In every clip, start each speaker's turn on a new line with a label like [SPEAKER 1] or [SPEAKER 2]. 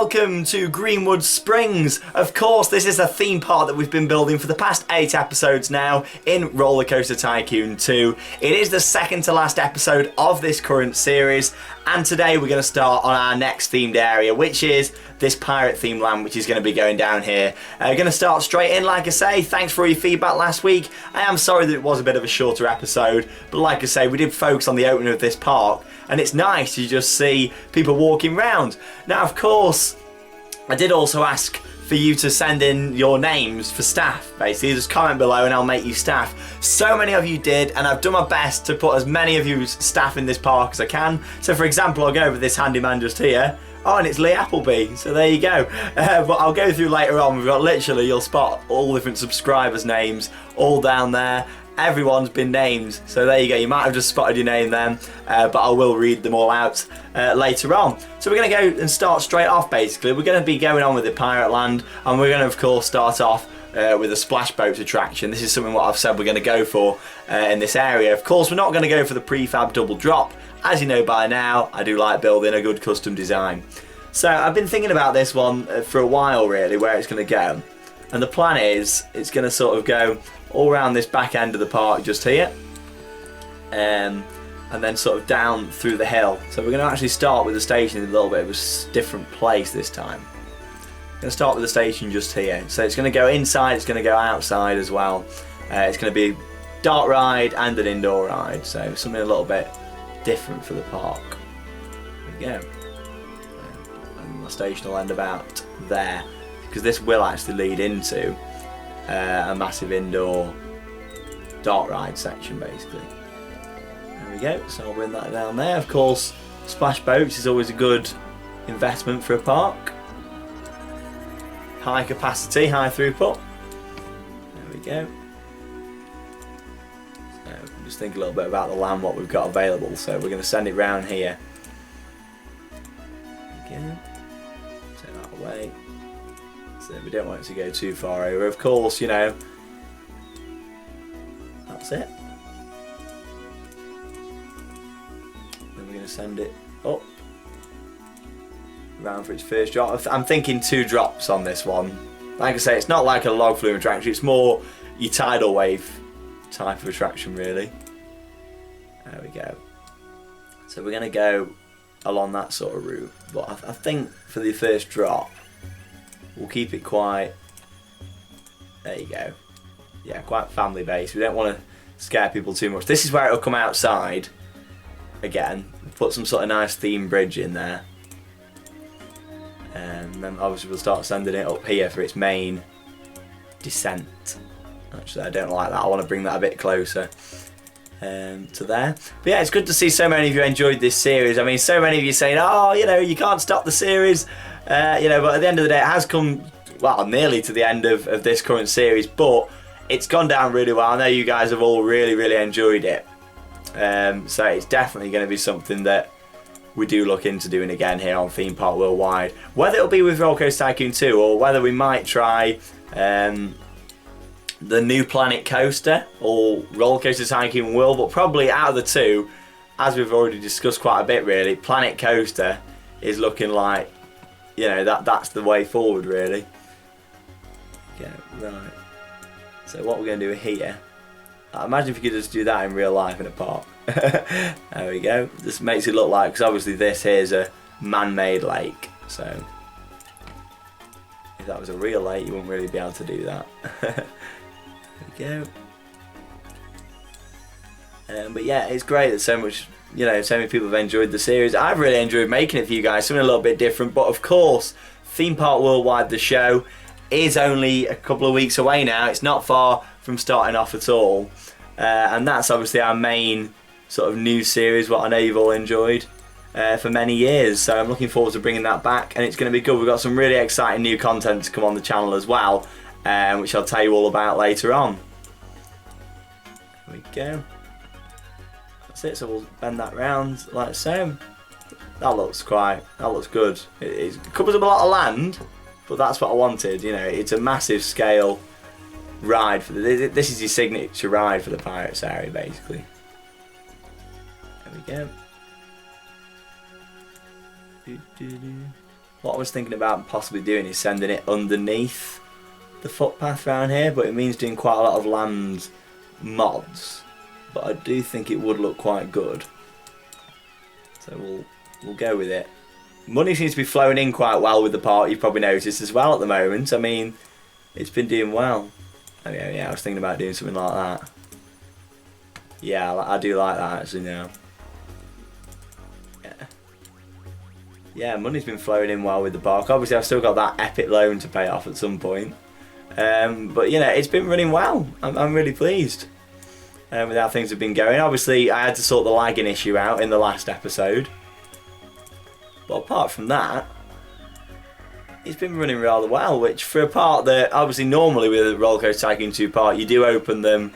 [SPEAKER 1] welcome to Greenwood Springs. Of course, this is a theme park that we've been building for the past 8 episodes now in Roller Coaster Tycoon 2. It is the second to last episode of this current series, and today we're going to start on our next themed area, which is this pirate themed land, which is going to be going down here. We're going to start straight in, like I say. Thanks for all your feedback last week. I am sorry that it was a bit of a shorter episode, but like I say, we did focus on the opening of this park, and it's nice to just see people walking around. Now, of course, I did also ask for you to send in your names for staff, basically. Just comment below and I'll make you staff. So many of you did, and I've done my best to put as many of you staff in this park as I can. So for example, I'll go over this handyman just here. Oh, and it's Lee Appleby, so there you go. But I'll go through later on. We've got literally, you'll spot all different subscribers' names all down there. Everyone's been named, so there you go. You might have just spotted your name then, but I will read them all out later on. So we're going to go and start straight off, basically. We're going to be going on with the Pirate Land, and we're going to, of course, start off with a splash boat attraction. This is something what I've said we're going to go for in this area. Of course, we're not going to go for the prefab double drop. As you know by now, I do like building a good custom design. So I've been thinking about this one for a while, really, where it's going to go. And the plan is, it's going to sort of go all around this back end of the park just here. And then sort of down through the hill. So we're going to actually start with the station in a little bit of a different place this time. We're going to start with the station just here. So it's going to go inside, it's going to go outside as well. It's going to be a dark ride and an indoor ride. So something a little bit different for the park. There we go. And the station will end about there, because this will actually lead into a massive indoor dark ride section, basically. There we go, so I'll bring that down there. Of course, splash boats is always a good investment for a park. High capacity, high throughput. There we go. So just think a little bit about the land, what we've got available. So we're going to send it round here. Again, take that away. So we don't want it to go too far over. Of course, you know, that's it. Then we're going to send it up, round for its first drop. I'm thinking 2 drops on this one. Like I say, it's not like a log flume attraction, it's more your tidal wave type of attraction, really. There we go. So we're going to go along that sort of route. But I think for the first drop, we'll keep it quite, there you go, yeah, quite family based. We don't want to scare people too much. This is where it'll come outside again. Put some sort of nice theme bridge in there, and then obviously we'll start sending it up here for its main descent. Actually, I don't like that. I want to bring that a bit closer to there. But yeah, it's good to see so many of you enjoyed this series. I mean, so many of you saying, oh, you know, you can't stop the series. You know, but at the end of the day, it has come, well, nearly to the end of this current series, but it's gone down really well. I know you guys have all really enjoyed it. So it's definitely going to be something that we do look into doing again here on Theme Park Worldwide. Whether it'll be with Roller Coaster Tycoon 2 or whether we might try the new Planet Coaster or Roller Coaster Tycoon World, but probably out of the two, as we've already discussed quite a bit really, Planet Coaster is looking like, you know, that's the way forward, really. Okay, right. So what we're going to do here, imagine if you could just do that in real life in a park. There we go. This makes it look like, because obviously this here is a man-made lake, so if that was a real lake, you wouldn't really be able to do that. There we go. But yeah, it's great that so many people have enjoyed the series. I've really enjoyed making it for you guys, something a little bit different. But of course, Theme Park Worldwide, the show, is only a couple of weeks away now. It's not far from starting off at all. And that's obviously our main sort of new series, what I know you've all enjoyed for many years. So I'm looking forward to bringing that back, and it's going to be good. We've got some really exciting new content to come on the channel as well, which I'll tell you all about later on. There we go. That's it, so we'll bend that round like so. That looks good. It covers up a lot of land, but that's what I wanted. You know, it's a massive scale ride for this is your signature ride for the Pirates area, basically. There we go. What I was thinking about possibly doing is sending it underneath the footpath around here, but it means doing quite a lot of land mods. But I do think it would look quite good. So we'll go with it. Money seems to be flowing in quite well with the park, you've probably noticed as well at the moment. I mean, it's been doing well. Oh yeah, I was thinking about doing something like that. Yeah, I do like that actually now. Yeah, money's been flowing in well with the park. Obviously, I've still got that epic loan to pay off at some point. But, you know, it's been running well. I'm really pleased with how things have been going. Obviously, I had to sort the lagging issue out in the last episode. But apart from that, it's been running rather well, which for a part that, obviously, normally with a Roller Coaster Tycoon 2 part, you do open them,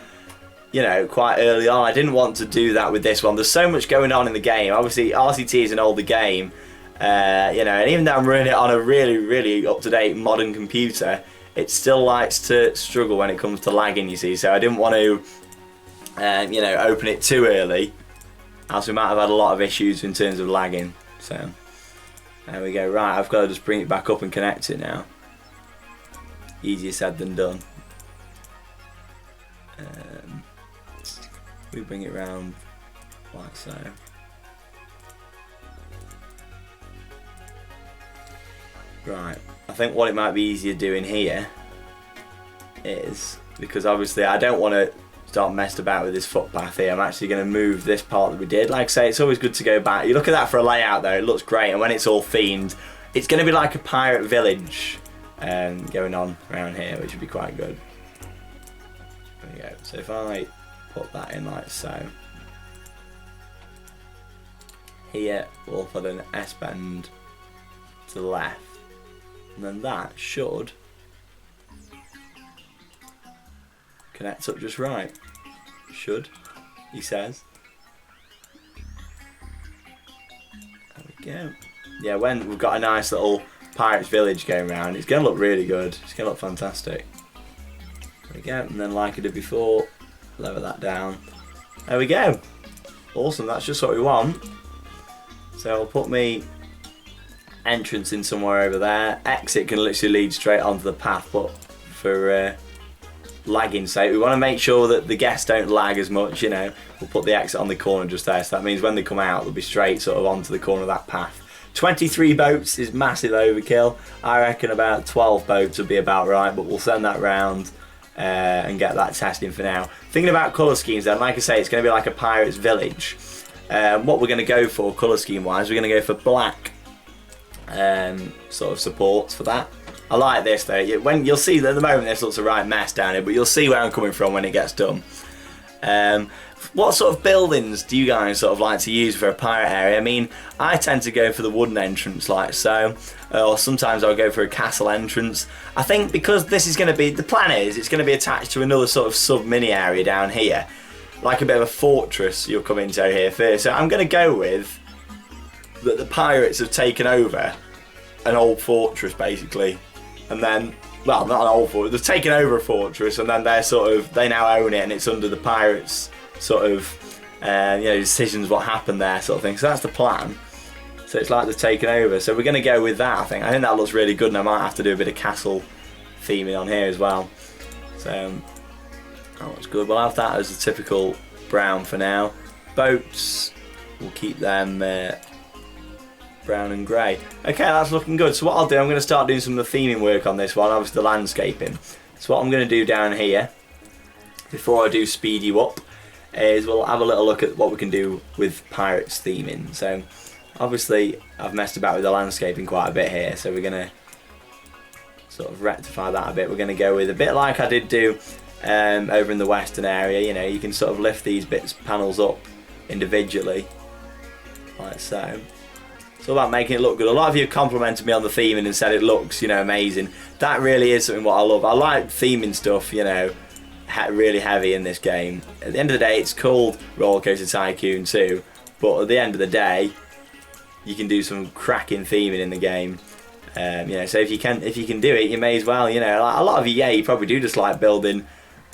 [SPEAKER 1] you know, quite early on. I didn't want to do that with this one. There's so much going on in the game. Obviously, RCT is an older game. You know, and even though I'm running it on a really, really up-to-date modern computer, it still likes to struggle when it comes to lagging, you see. So I didn't want to, you know, open it too early, else we might have had a lot of issues in terms of lagging. So there we go. Right, I've got to just bring it back up and connect it now. Easier said than done. We bring it round like so. Right, I think what it might be easier doing here is, because obviously I don't want to start messed about with this footpath here, I'm actually going to move this part that we did. Like I say, it's always good to go back. You look at that for a layout though, it looks great, and when it's all themed, it's going to be like a pirate village going on around here, which would be quite good. There we go. So if I put that in like so, here we'll put an S-bend to the left. And then that should connect up just right. Should, he says. There we go. Yeah, when we've got a nice little pirate's village going around, it's going to look really good. It's going to look fantastic. There we go. And then like I did before, lower that down. There we go. Awesome, that's just what we want. So I'll put me entrance in somewhere over there. Exit can literally lead straight onto the path, but for lagging sake, we want to make sure that the guests don't lag as much, you know. We'll put the exit on the corner just there, so that means when they come out they'll be straight sort of onto the corner of that path. 23 boats is massive overkill. I reckon about 12 boats would be about right, but we'll send that round and get that testing for now. Thinking about colour schemes then, like I say, it's going to be like a pirate's village. What we're going to go for colour scheme wise, we're going to go for black sort of supports for that. I like this though. When you'll see that at the moment this looks a right mess down here, but you'll see where I'm coming from when it gets done. What sort of buildings do you guys sort of like to use for a pirate area? I mean, I tend to go for the wooden entrance like so, or sometimes I'll go for a castle entrance. I think because this is going to be, the plan is it's going to be attached to another sort of sub-mini area down here, like a bit of a fortress you'll come into here first. So I'm going to go with that the pirates have taken over an old fortress basically, and then, well, not an old fortress, they've taken over a fortress and then they're sort of, they now own it and it's under the pirates sort of you know, decisions what happened there sort of thing. So that's the plan. So it's like they've taken over, so we're going to go with that. I think that looks really good, and I might have to do a bit of castle theming on here as well. So that looks good. We'll have that as a typical brown for now. Boats, we'll keep them brown and grey. Okay, that's looking good. So what I'll do, I'm going to start doing some of the theming work on this one, obviously the landscaping. So what I'm going to do down here, before I do speed you up, is we'll have a little look at what we can do with pirates theming. So obviously I've messed about with the landscaping quite a bit here, so we're going to sort of rectify that a bit. We're going to go with a bit like I did do over in the western area. You know, you can sort of lift these panels up individually like so. It's all about making it look good. A lot of you have complimented me on the theming and said it looks, you know, amazing. That really is something what I love. I like theming stuff, you know, really heavy in this game. At the end of the day, it's called Roller Coaster Tycoon 2, but at the end of the day, you can do some cracking theming in the game. You know, so if you can do it, you may as well. You know, like a lot of you, yeah, you probably do just like building,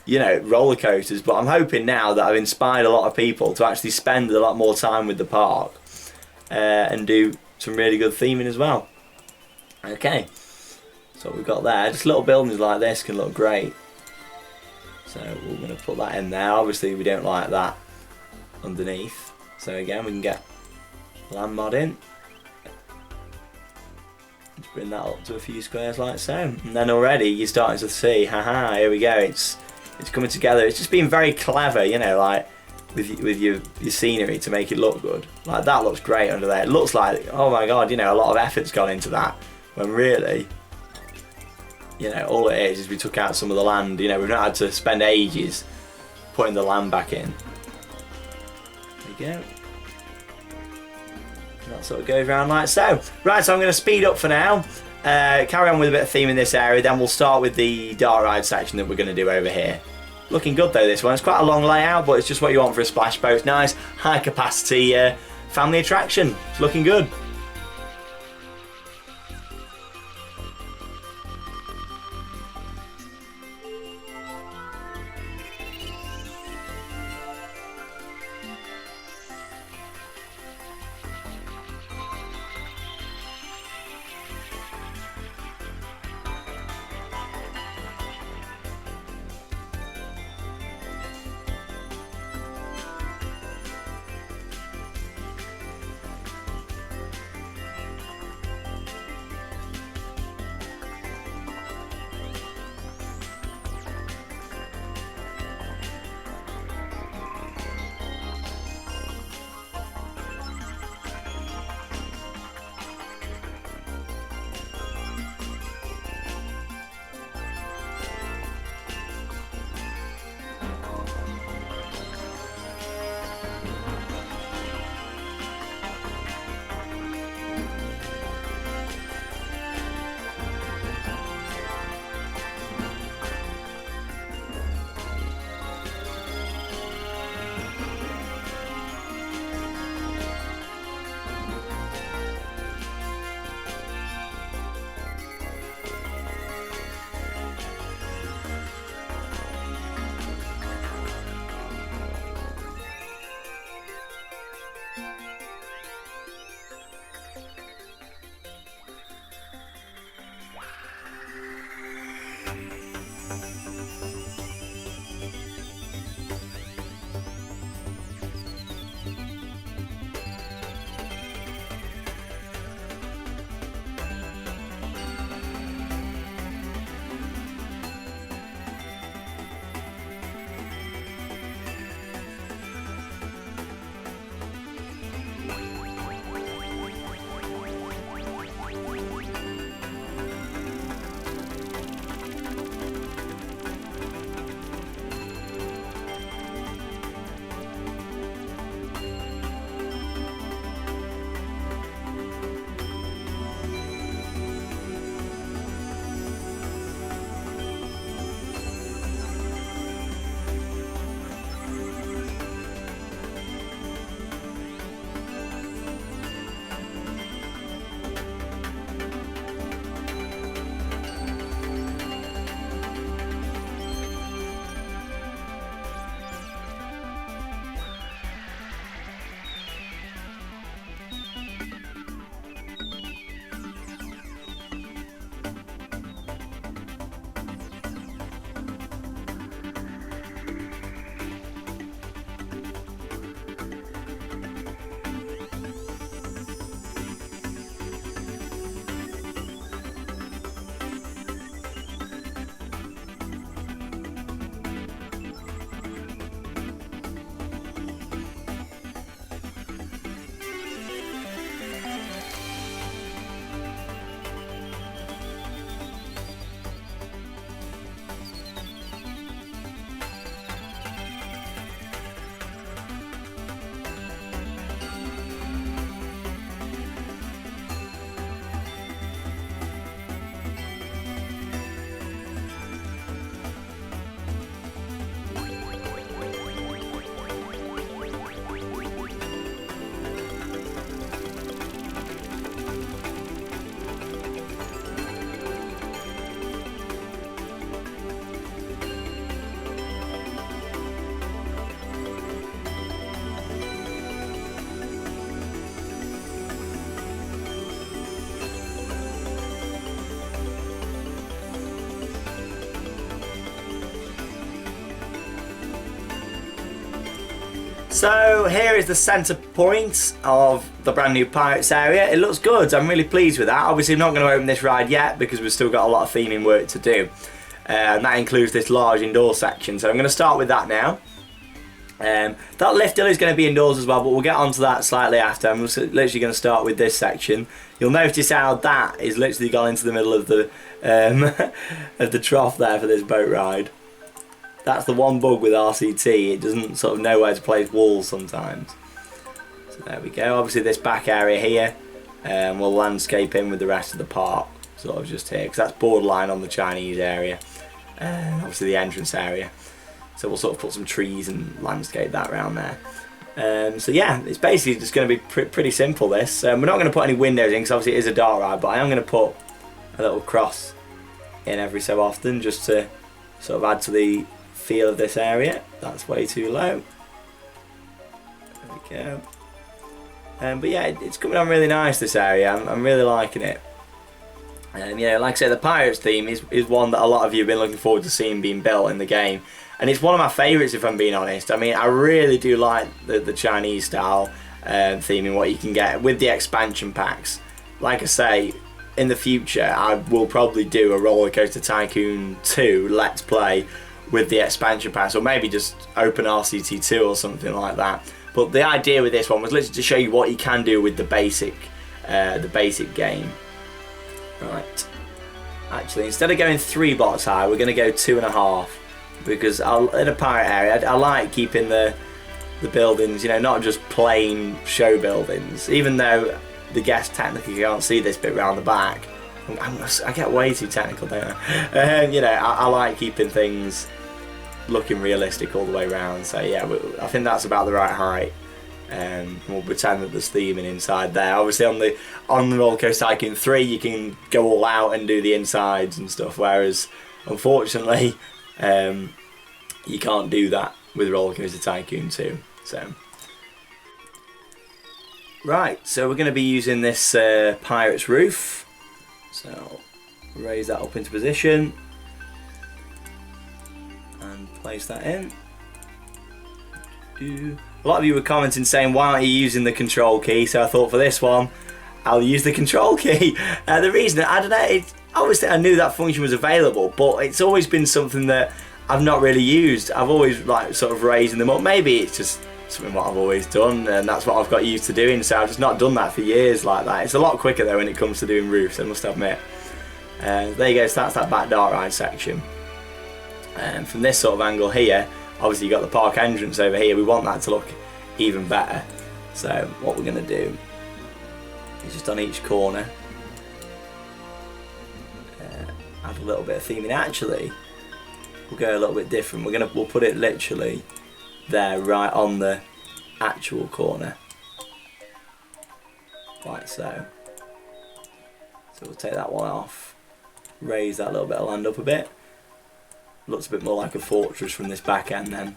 [SPEAKER 1] you know, roller coasters. But I'm hoping now that I've inspired a lot of people to actually spend a lot more time with the park and do some really good theming as well. Okay, so what we've got there, just little buildings like this can look great. So we're going to put that in there. Obviously we don't like that underneath. So again, we can get land mod in. Just bring that up to a few squares like so. And then already you're starting to see, haha, here we go. It's coming together. It's just being very clever, you know, like with your scenery to make it look good. Like that looks great under there. It looks like, oh my god, you know, a lot of effort's gone into that. When really, you know, all it is we took out some of the land. You know, we've not had to spend ages putting the land back in. There we go. And that sort of goes around like so. Right, so I'm going to speed up for now. Carry on with a bit of theme in this area. Then we'll start with the dark ride section that we're going to do over here. Looking good though, this one. It's quite a long layout, but it's just what you want for a splash boat. Nice, high capacity family attraction. It's looking good. So here is the centre point of the brand new Pirates area. It looks good, I'm really pleased with that. Obviously I'm not going to open this ride yet because we've still got a lot of theming work to do. And that includes this large indoor section, so I'm going to start with that now. That lift hill is going to be indoors as well, but we'll get onto that slightly after. I'm literally going to start with this section. You'll notice how that is literally gone into the middle of the of the trough there for this boat ride. That's the one bug with RCT, it doesn't sort of know where to place walls sometimes. So there we go. Obviously this back area here, we'll landscape in with the rest of the park, sort of just here, because that's borderline on the Chinese area, and obviously the entrance area. So we'll sort of put some trees and landscape that around there. So yeah, it's basically just going to be pretty simple this. We're not going to put any windows in because obviously it is a dark ride, but I am going to put a little cross in every so often just to sort of add to the feel of this area. That's way too low. There we go. But yeah, it's coming on really nice, this area. I'm really liking it. You know, like I say, the Pirates theme is one that a lot of you have been looking forward to seeing being built in the game. And it's one of my favourites, if I'm being honest. I mean, I really do like the Chinese style theming, what you can get with the expansion packs. Like I say, in the future, I will probably do a Roller Coaster Tycoon 2 Let's Play with the expansion packs, or maybe just open RCT 2 or something like that. But the idea with this one was literally to show you what you can do with the basic game. Right. Actually, instead of going 3 blocks high, we're going to go 2.5. Because in a pirate area, I like keeping the buildings, you know, not just plain show buildings. Even though the guests technically can't see this bit round the back, I get way too technical, don't I? You know, I like keeping things looking realistic all the way around. So yeah, I think that's about the right height. We'll pretend that there's theming inside there. Obviously on the Roller Coaster Tycoon 3, you can go all out and do the insides and stuff. Whereas, unfortunately, you can't do that with Roller Coaster Tycoon 2. So, right, so we're going to be using this Pirate's roof. So, raise that up into position and place that in. A lot of you were commenting saying, why aren't you using the control key? So I thought for this one, I'll use the control key. The reason, I don't know, obviously I knew that function was available, but it's always been something that I've not really used. I've always like sort of raising them up. Maybe it's just something what I've always done, and that's what I've got used to doing, so I've just not done that for years like that. It's a lot quicker though when it comes to doing roofs, I must admit. There you go, so that's that back dark ride section. And from this sort of angle here, obviously you've got the park entrance over here, we want that to look even better. So what we're going to do is just on each corner add a little bit of theming. Actually, we'll go a little bit different. We'll put it literally there, right on the actual corner, like so. So we'll take that one off, raise that little bit of land up a bit. Looks a bit more like a fortress from this back end then.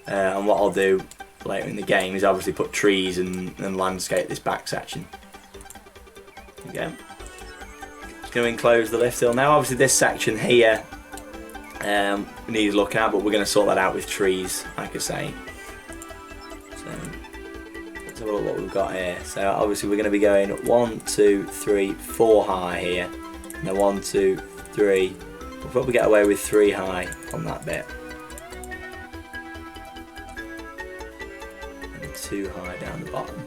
[SPEAKER 1] And what I'll do later in the game is obviously put trees and landscape this back section. Again, just going to enclose the lift hill now. Obviously this section here needs looking at, but we're going to sort that out with trees, like I say. So let's have a look what we've got here. So obviously we're going to be going 1, 2, 3, 4 high here. And then 1, 2, 3. We'll probably get away with 3 high on that bit. And 2 high down the bottom.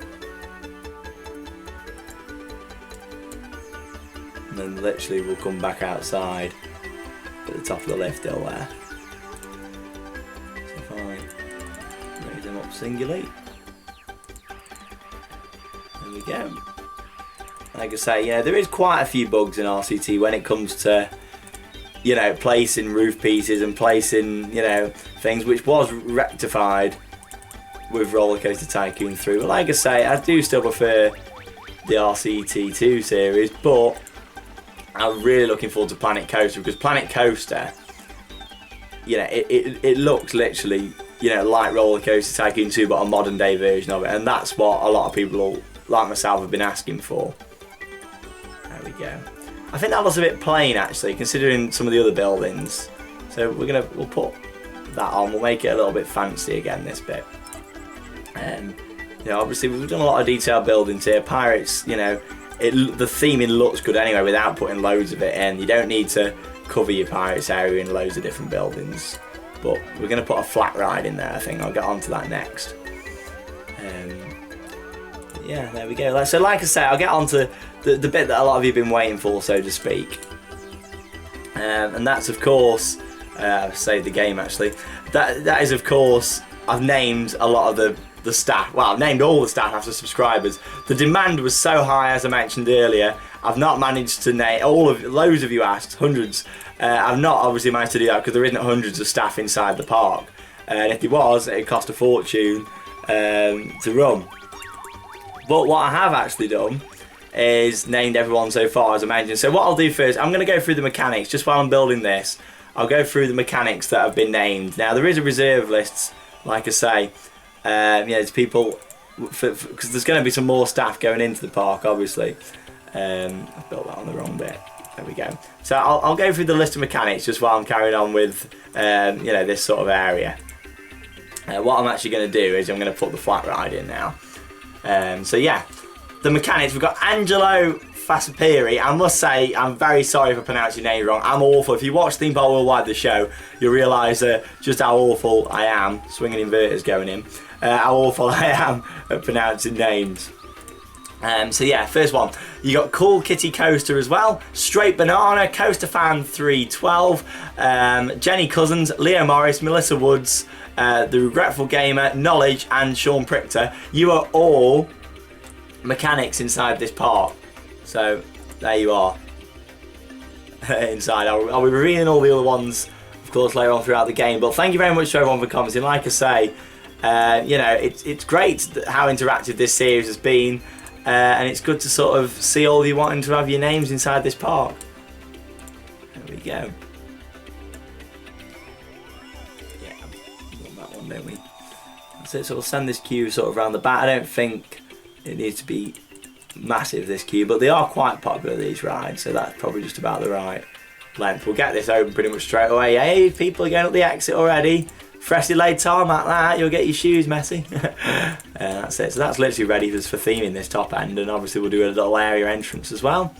[SPEAKER 1] And then literally we'll come back outside at the top of the lift hill there. So if I raise them up singly. There we go. Like I say, yeah, there is quite a few bugs in RCT when it comes to, you know, placing roof pieces and placing, you know, things, which was rectified with Roller Coaster Tycoon 3. But like I say, I do still prefer the RCT2 series, but I'm really looking forward to Planet Coaster, because Planet Coaster, you know, it looks literally, you know, like Roller Coaster Tycoon 2, but a modern day version of it, and that's what a lot of people like myself have been asking for. There we go. I think that looks a bit plain actually, considering some of the other buildings. So we'll put that on. We'll make it a little bit fancy again, this bit. You know, obviously we've done a lot of detailed buildings here. Pirates, you know, the theming looks good anyway without putting loads of it in. You don't need to cover your Pirates area in loads of different buildings. But we're going to put a flat ride in there, I think. I'll get onto that next. Yeah, there we go. So like I say, I'll get onto the bit that a lot of you have been waiting for, so to speak. And that's, of course, I've saved the game actually. That is, of course, I've named a lot of the staff. Well, I've named all the staff after subscribers. The demand was so high, as I mentioned earlier. I've not managed to name loads of you asked, hundreds. I've not obviously managed to do that because there isn't hundreds of staff inside the park. And if there was, it'd cost a fortune to run. But what I have actually done is named everyone so far, as I mentioned. So what I'll do first, I'm going to go through the mechanics just while I'm building this. I'll go through the mechanics that have been named. Now there is a reserve list, like I say. Yeah, there's people, because there's going to be some more staff going into the park, obviously. I've built that on the wrong bit. There we go. So I'll go through the list of mechanics just while I'm carrying on with, you know, this sort of area. What I'm actually going to do is I'm going to put the flat ride in now. So yeah, the mechanics. We've got Angelo Faspiri. I must say, I'm very sorry if I pronounce your name wrong. I'm awful. If you watch Theme Park Worldwide, the show, you'll realise just how awful I am. Swinging inverters going in. How awful I am at pronouncing names. So yeah, first one. You got Cool Kitty Coaster as well. Straight Banana, Coaster Fan 312, Jenny Cousins, Leo Morris, Melissa Woods, The Regretful Gamer, Knowledge, and Sean Prichter. You are all mechanics inside this park. So there you are. Inside. I'll be revealing all the other ones, of course, later on throughout the game. But thank you very much to everyone for commenting. Like I say, you know, it's great how interactive this series has been. And it's good to sort of see all of you wanting to have your names inside this park. There we go. Yeah, we want that one, don't we? That's it. So we'll send this queue sort of around the back. I don't think it needs to be massive, this queue, but they are quite popular, these rides, so that's probably just about the right length. We'll get this open pretty much straight away. Hey, people are going up the exit already. Freshly laid tarmac, that you'll get your shoes messy. That's it. So that's literally ready for theming this top end, and obviously we'll do a little area entrance as well.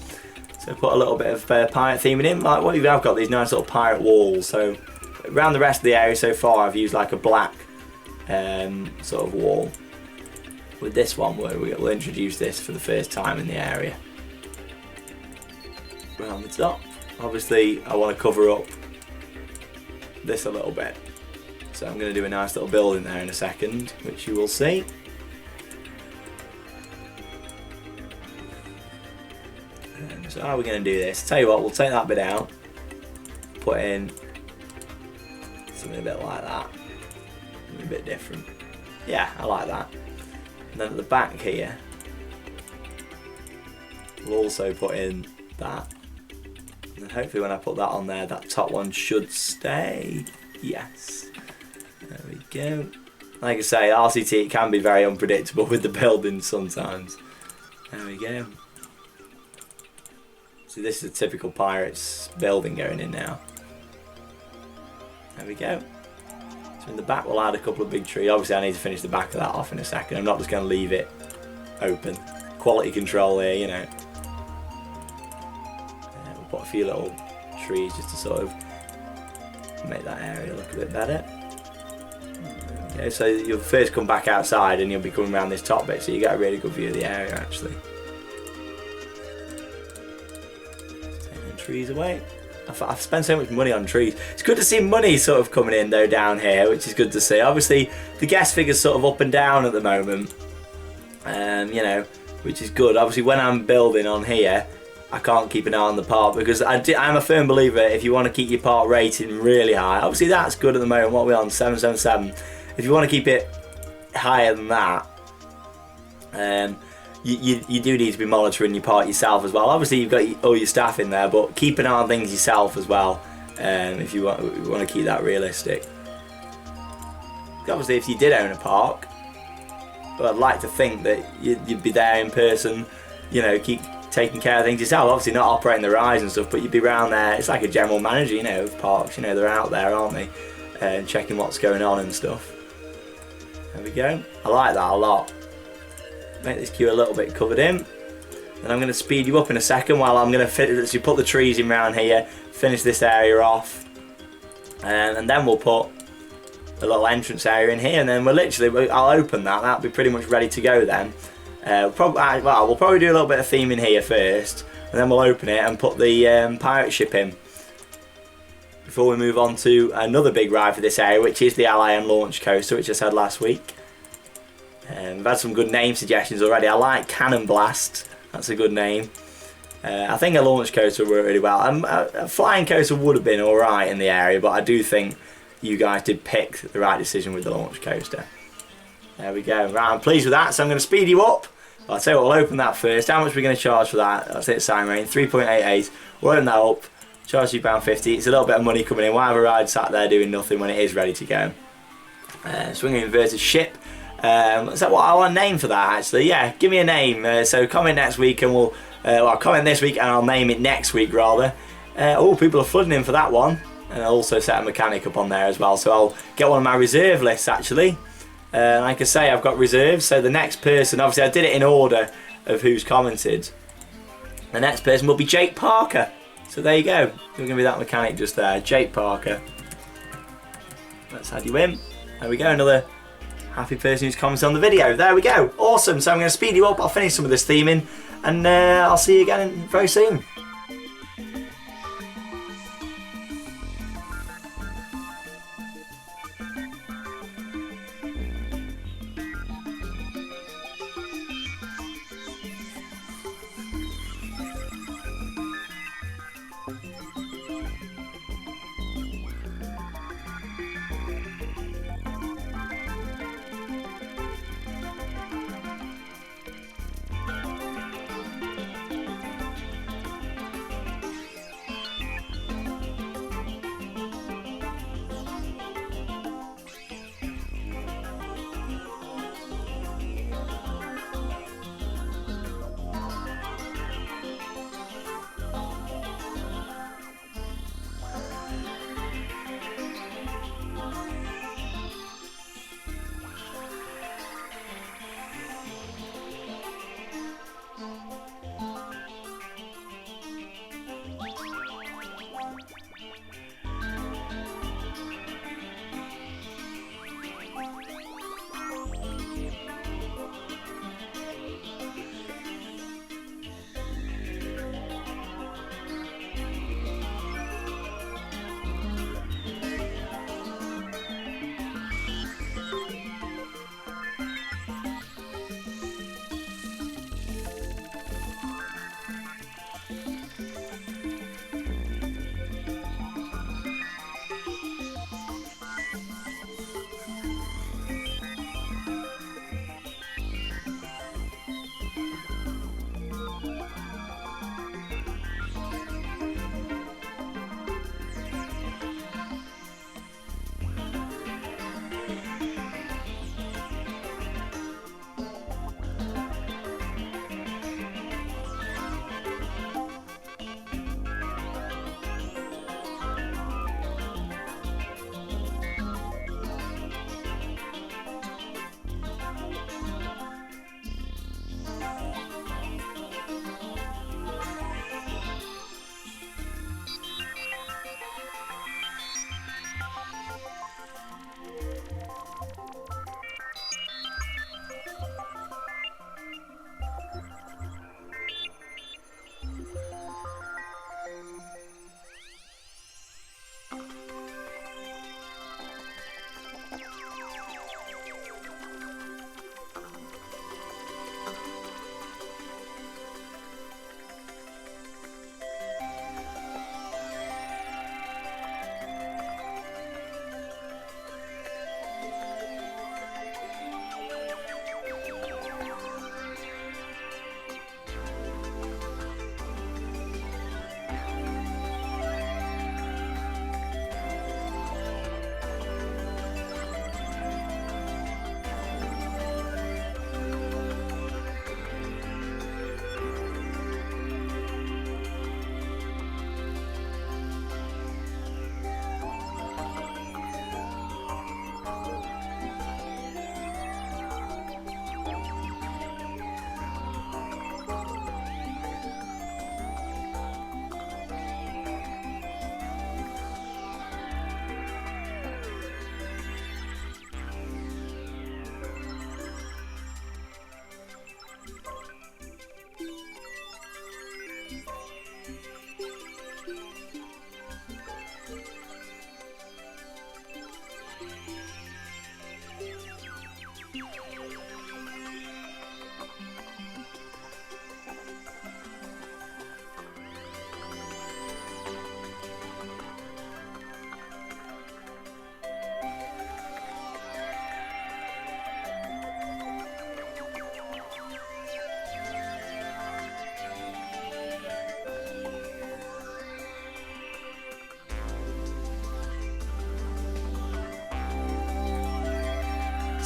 [SPEAKER 1] So put a little bit of pirate theming in. Like what I've got these nice little pirate walls. So around the rest of the area so far, I've used like a black sort of wall. With this one, we'll introduce this for the first time in the area. Around the top, obviously I want to cover up this a little bit. So I'm going to do a nice little building there in a second, which you will see. And so how are we going to do this? Tell you what, we'll take that bit out, put in something a bit like that, something a bit different. Yeah, I like that. And then at the back here, we'll also put in that. And then hopefully when I put that on there, that top one should stay. Yes. There we go. Like I say, RCT can be very unpredictable with the buildings sometimes. There we go. So this is a typical Pirates building going in now. There we go. So in the back we'll add a couple of big trees. Obviously I need to finish the back of that off in a second. I'm not just going to leave it open. Quality control here, you know. We'll put a few little trees just to sort of make that area look a bit better. Okay, so you'll first come back outside and you'll be coming around this top bit, so you get a really good view of the area actually. Take the trees away. I've spent so much money on trees. It's good to see money sort of coming in though down here, which is good to see. Obviously the guest figure's sort of up and down at the moment, you know, which is good. Obviously when I'm building on here, I can't keep an eye on the park because I'm a firm believer if you want to keep your park rating really high, obviously that's good at the moment, what are we on, 777. If you want to keep it higher than that, you do need to be monitoring your park yourself as well. Obviously you've got all your staff in there, but keep an eye on things yourself as well, if you want to keep that realistic. Obviously if you did own a park, well, I'd like to think that you'd be there in person, you know, keep taking care of things yourself. Obviously not operating the rides and stuff, but you'd be around there. It's like a general manager, you know, of parks. You know, they're out there, aren't they? Checking what's going on and stuff. There we go. I like that a lot. Make this queue a little bit covered in. And I'm going to speed you up in a second while I'm going to put the trees in round here, finish this area off. And then we'll put a little entrance area in here, and then I'll open that. That'll be pretty much ready to go then. We'll probably do a little bit of theme in here first, and then we'll open it and put the pirate ship in. Before we move on to another big ride for this area, which is the LIM launch coaster, which I said last week. We've had some good name suggestions already. I like Cannon Blast. That's a good name. I think a launch coaster would work really well. A flying coaster would have been alright in the area, but I do think you guys did pick the right decision with the launch coaster. There we go. Right, I'm pleased with that, so I'm going to speed you up. I'll tell you what, we'll open that first. How much are we going to charge for that? That's it, sign rating, 3.88. We'll open that up, charge £2.50. It's a little bit of money coming in. Why have a ride sat there doing nothing when it is ready to go? Swinging inverted ship. Is that what I want a name for that actually? Yeah, give me a name. So comment next week and we'll comment this week and I'll name it next week rather. Oh, people are flooding in for that one. And I'll also set a mechanic up on there as well, so I'll get one of my reserve lists actually. Like I say, I've got reserves, so the next person, obviously I did it in order of who's commented. The next person will be Jake Parker. So there you go, you're going to be that mechanic just there, Jake Parker. Let's add you in. There we go, another happy person who's commented on the video. There we go, awesome. So I'm going to speed you up, I'll finish some of this theming, and I'll see you again very soon.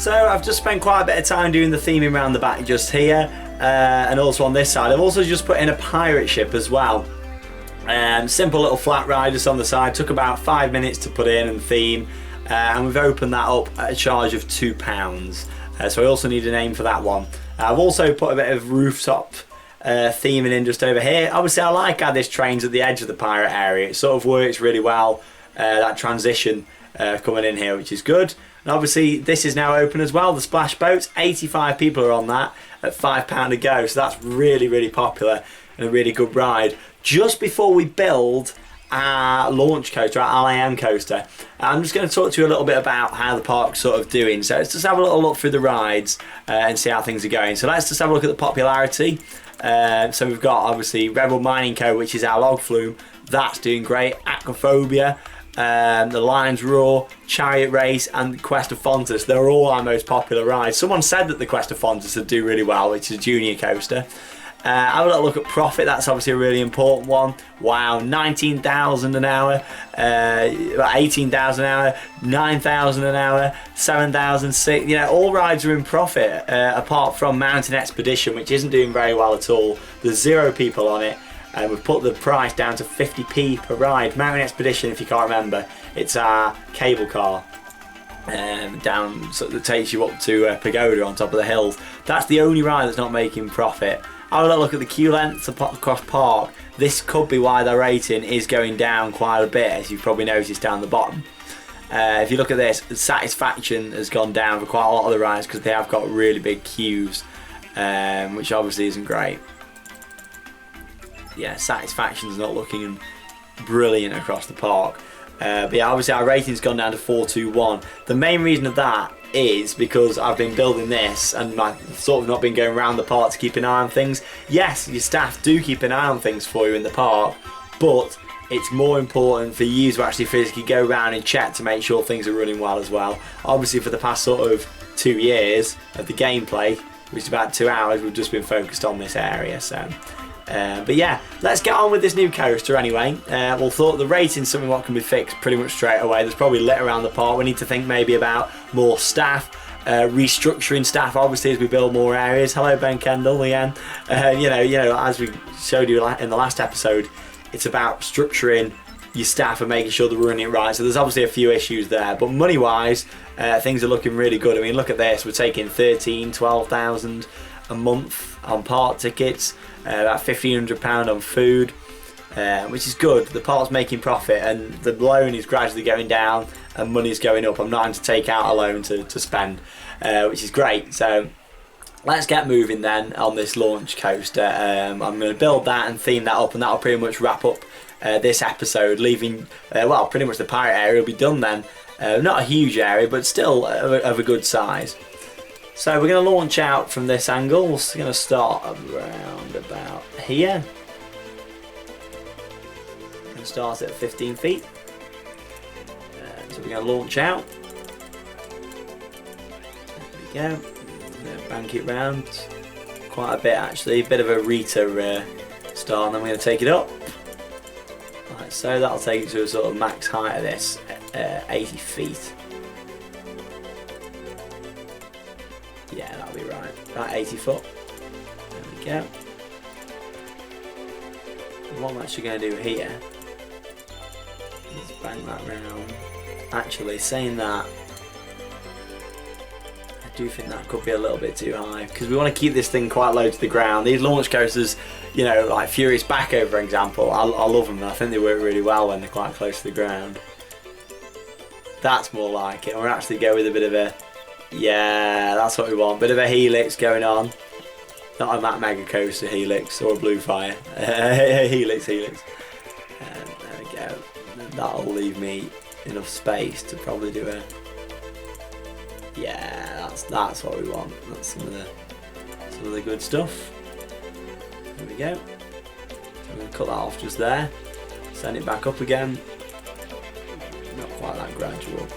[SPEAKER 1] So I've just spent quite a bit of time doing the theming around the back just here, and also on this side. I've also just put in a pirate ship as well. Simple little flat ride just on the side, took about 5 minutes to put in and theme, and we've opened that up at a charge of £2. So I also need a name for that one. I've also put a bit of rooftop theming in just over here. Obviously I like how this train's at the edge of the pirate area. It sort of works really well, that transition coming in here, which is good. And obviously this is now open as well, the splash boats. 85 people are on that at £5 a go, so that's really, really popular and a really good ride. Just before we build our launch coaster, our LIM coaster, I'm just going to talk to you a little bit about how the park's sort of doing. So let's just have a little look through the rides and see how things are going. So let's just have a look at the popularity. So we've got obviously Rebel Mining Co, which is our log flume. That's doing great. Aquaphobia, the Lions Roar, Chariot Race, and the Quest of Fontus. They're all our most popular rides. Someone said that the Quest of Fontus would do really well, which is a junior coaster. Have a little look at profit. That's obviously a really important one. Wow, 19,000 an hour, 18,000 an hour, 9,000 an hour, 7,000, you know, all rides are in profit, apart from Mountain Expedition, which isn't doing very well at all. There's 0 people on it, and we've put the price down to 50p per ride. Mountain Expedition, if you can't remember, it's our cable car. Down, so that takes you up to Pagoda on top of the hills. That's the only ride that's not making profit. Have a look at the queue lengths across park. This could be why their rating is going down quite a bit, as you've probably noticed down the bottom. If you look at this, satisfaction has gone down for quite a lot of the rides because they have got really big queues, which obviously isn't great. Yeah, satisfaction's not looking brilliant across the park. But yeah, obviously our rating's gone down to 421. The main reason of that is because I've been building this and I've sort of not been going around the park to keep an eye on things. Yes, your staff do keep an eye on things for you in the park, but it's more important for you to actually physically go around and check to make sure things are running well as well. Obviously for the past sort of 2 years of the gameplay, which is about 2 hours, we've just been focused on this area. So but yeah, let's get on with this new coaster anyway. We'll thought the rating's something what can be fixed pretty much straight away. There's probably lit around the park. We need to think maybe about more staff, restructuring staff obviously as we build more areas. Hello Ben Kendall again. You know, as we showed you in the last episode, it's about structuring your staff and making sure they're running it right. So there's obviously a few issues there, but money wise, things are looking really good. I mean, look at this, we're taking 12,000 a month on park tickets, about £1,500 on food, which is good. The park's making profit and the loan is gradually going down and money's going up. I'm not having to take out a loan to spend, which is great. So let's get moving then on this launch coaster. I'm going to build that and theme that up, and that'll pretty much wrap up this episode, leaving, well, pretty much the pirate area will be done then. Not a huge area, but still of a good size. So we're going to launch out from this angle. We're going to start around about here. We're going to start at 15 feet. So we're going to launch out. There we go. We're going to bank it round quite a bit actually. A bit of a Rita start, and then we're going to take it up. Like so, that'll take it to a sort of max height of this, 80 feet. Yeah, that'll be right. About 80 foot. There we go. And what I'm actually going to do here is bang that round. Actually, saying that, I do think that could be a little bit too high because we want to keep this thing quite low to the ground. These launch coasters, you know, like Furious Backo for example, I love them. I think they work really well when they're quite close to the ground. That's more like it. We'll actually go with a bit of a, yeah, that's what we want. Bit of a helix going on. Not a Matt Mega Coaster helix or a Blue Fire. helix. There we go. That'll leave me enough space to probably do a, yeah, that's what we want. That's some of the good stuff. There we go. So I'm going to cut that off just there. Send it back up again. Not quite that gradual.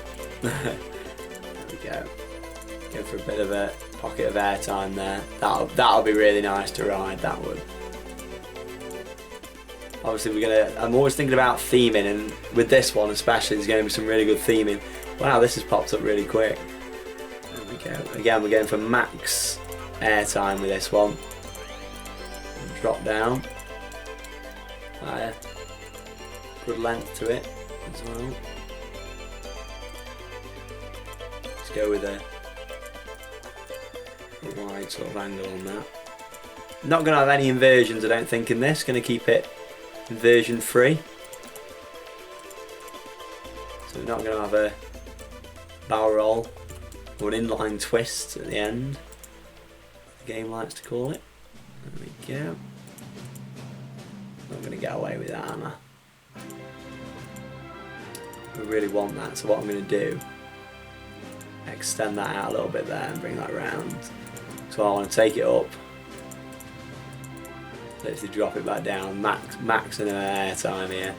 [SPEAKER 1] There we go. Go for a bit of a pocket of airtime there. That'll be really nice to ride. That would. Obviously, I'm always thinking about theming, and with this one especially, there's going to be some really good theming. Wow, this has popped up really quick. There we we go. Again, we're going for max airtime with this one. Drop down. Higher. Good length to it as well. Let's go with a wide sort of angle on that. Not going to have any inversions, I don't think, in this. Going to keep it inversion free. So we're not going to have a barrel roll or an inline twist at the end. The game likes to call it. There we go. Not going to get away with that, am I? I really want that, so what I'm going to do, extend that out a little bit there and bring that round. So I want to take it up, literally drop it back down, max in air time here.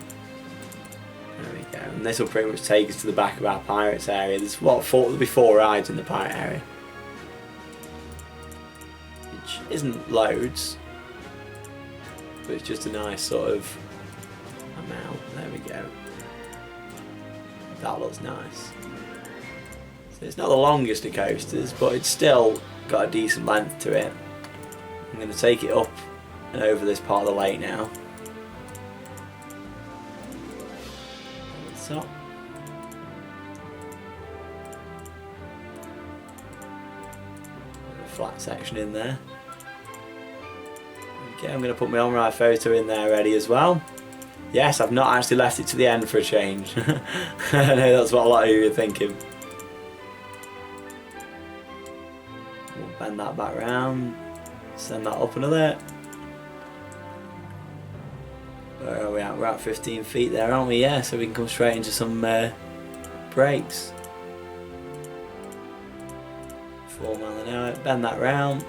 [SPEAKER 1] There we go. And this will pretty much take us to the back of our pirates area. There's there'll be 4 rides in the pirate area, which isn't loads, but it's just a nice sort of amount. There we go. That looks nice. So it's not the longest of coasters, but it's still got a decent length to it. I'm going to take it up and over this part of the lake now. So, a flat section in there. Okay, I'm going to put my on-ride photo in there ready as well. Yes, I've not actually left it to the end for a change. I know that's what a lot of you are thinking. We'll bend that back round, send that up another. Where are we at? We're at 15 feet there, aren't we? Yeah, so we can come straight into some brakes. 4 miles an hour, bend that round.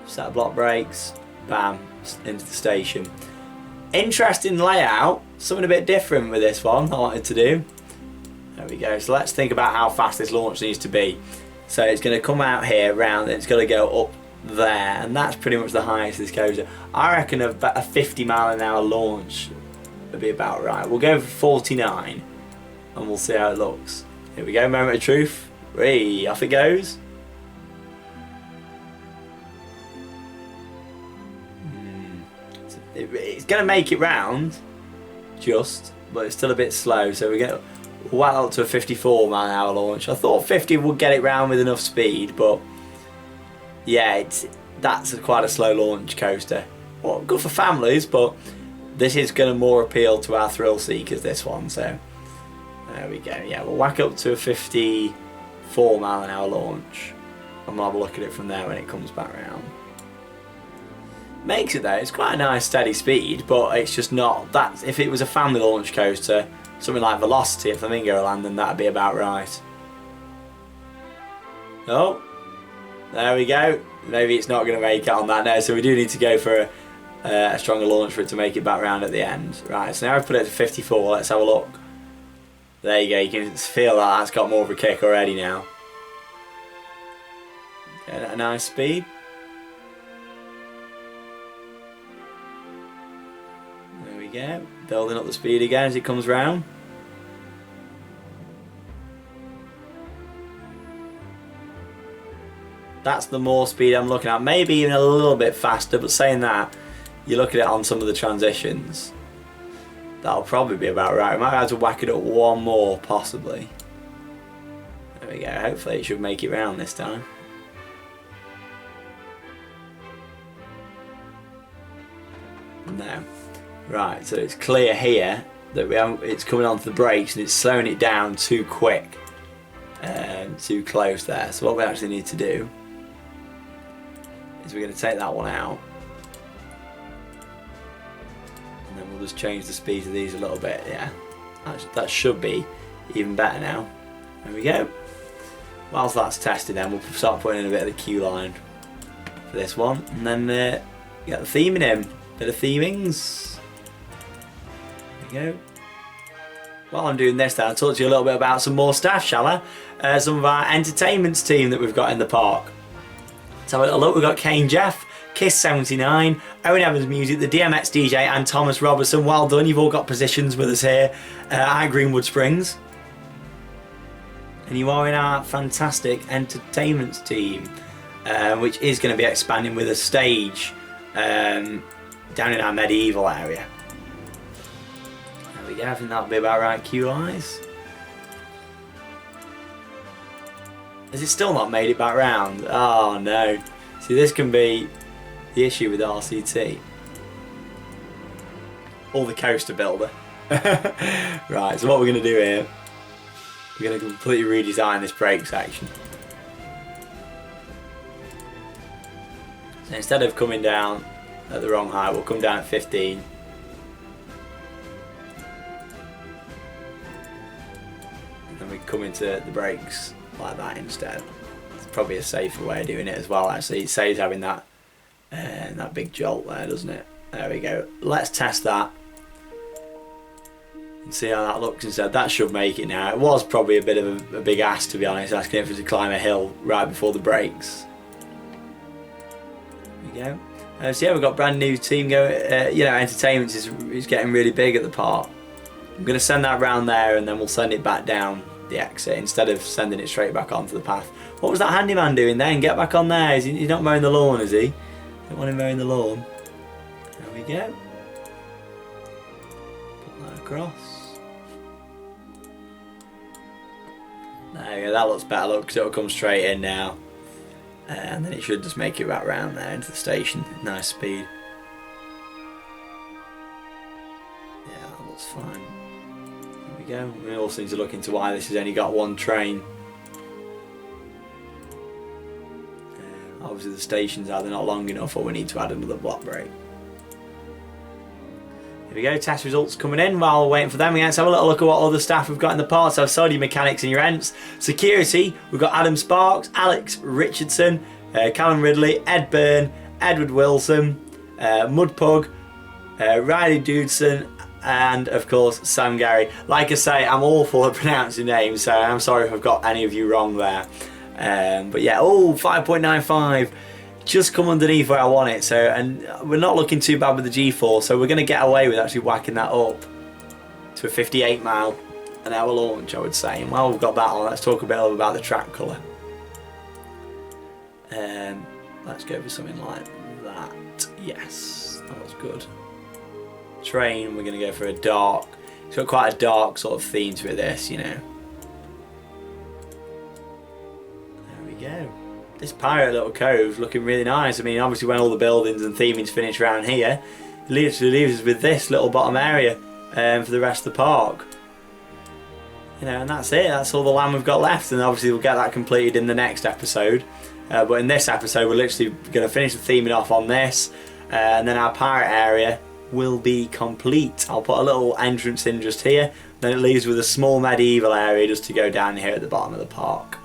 [SPEAKER 1] Set of block brakes, bam, into the station. Interesting layout, something a bit different with this one I wanted to do. There we go, so let's think about how fast this launch needs to be. So it's going to come out here, round, it's going to go up there, and that's pretty much the highest this goes. I reckon a 50 mile an hour launch would be about right. We'll go for 49 and we'll see how it looks. Here we go, moment of truth. Whee, off it goes. It's going to make it round, just, but it's still a bit slow, so we get well up to a 54 mile an hour launch. I thought 50 would get it round with enough speed, but yeah, that's quite a slow launch coaster. Well, good for families, but this is going to more appeal to our thrill seekers, this one, so there we go. Yeah, we'll whack up to a 54 mile an hour launch and we'll have a look at it from there when it comes back round. Makes it though, it's quite a nice steady speed, but it's just not that. If it was a family launch coaster, something like Velocity at Flamingo Land, then that'd be about right. Oh, there we go. Maybe it's not going to make it on that now, so we do need to go for a stronger launch for it to make it back round at the end. Right, so now I've put it to 54, let's have a look. There you go, you can feel that that's got more of a kick already now. Getting at a nice speed. There we go, building up the speed again as it comes round. That's the more speed I'm looking at, maybe even a little bit faster, but saying that, you look at it on some of the transitions, that'll probably be about right. We might have to whack it up one more, possibly. There we go, hopefully it should make it round this time. No. Right, so it's clear here that it's coming onto the brakes and it's slowing it down too quick, too close there. So what we actually need to do is we're going to take that one out, and then we'll just change the speed of these a little bit. Yeah, that should be even better now. There we go. Whilst that's tested, then we'll start putting in a bit of the queue line for this one, and then get the theming in. Bit of themings. There we go. While I'm doing this, then I'll talk to you a little bit about some more staff, shall I? Some of our entertainments team that we've got in the park. Let's have a little look. We've got Kane Jeff, Kiss79, Owen Evans Music, the DMX DJ, and Thomas Robertson. Well done, you've all got positions with us here at Greenwood Springs. and you are in our fantastic entertainment team, which is going to be expanding with a stage down in our medieval area. There we go, I think that'll be about right, QIs. Has it still not made it back round? Oh no. See, this can be the issue with RCT. Or the coaster builder. Right, so what we're going to do here, we're going to completely redesign this brake section. So instead of coming down at the wrong height, we'll come down at 15. And then we come into the brakes like that instead. It's probably a safer way of doing it as well, actually. It saves having that that big jolt there, doesn't it? There we go. Let's test that and see how that looks instead. That should make it now. It was probably a bit of a big ask, to be honest, asking it for it to climb a hill right before the brakes. There we go. So yeah, we've got a brand new team going. You know, entertainment is getting really big at the park. I'm going to send that round there, and then we'll send it back down the exit instead of sending it straight back onto the path. What was that handyman doing then? Get back on there. He's not mowing the lawn, is he? Don't want him mowing the lawn. There we go. Put that across. There we go. That looks better, look, because it'll come straight in now. And then it should just make it back round there into the station. Nice speed. Yeah, that looks fine. There we go. We also need to look into why this has only got one train. Obviously the station's either not long enough or we need to add another block brake. Here we go, test results coming in. While we're waiting for them, let's have a little look at what other staff we've got in the parts. So I've sold you mechanics and your ents. Security, we've got Adam Sparks, Alex Richardson, Callum Ridley, Ed Byrne, Edward Wilson, Mudpug, Riley Dudson, and of course Sam Gary. Like I say, I'm awful at pronouncing names, so I'm sorry if I've got any of you wrong there. But yeah, 5.95, just come underneath where I want it. So, and we're not looking too bad with the G4, so we're going to get away with actually whacking that up to a 58 mile an hour launch, I would say. And while we've got that on, let's talk a bit about the track colour. Let's go for something like that. Yes, that was good. Train, we're going to go for a dark. It's got quite a dark sort of theme to it, this, you know. Go. This pirate little cove's looking really nice. I mean, obviously when all the buildings and theming's finished around here, it literally leaves us with this little bottom area for the rest of the park. You know, and that's it. That's all the land we've got left, and obviously we'll get that completed in the next episode. But in this episode, we're literally going to finish the theming off on this, and then our pirate area will be complete. I'll put a little entrance in just here, then it leaves with a small medieval area just to go down here at the bottom of the park.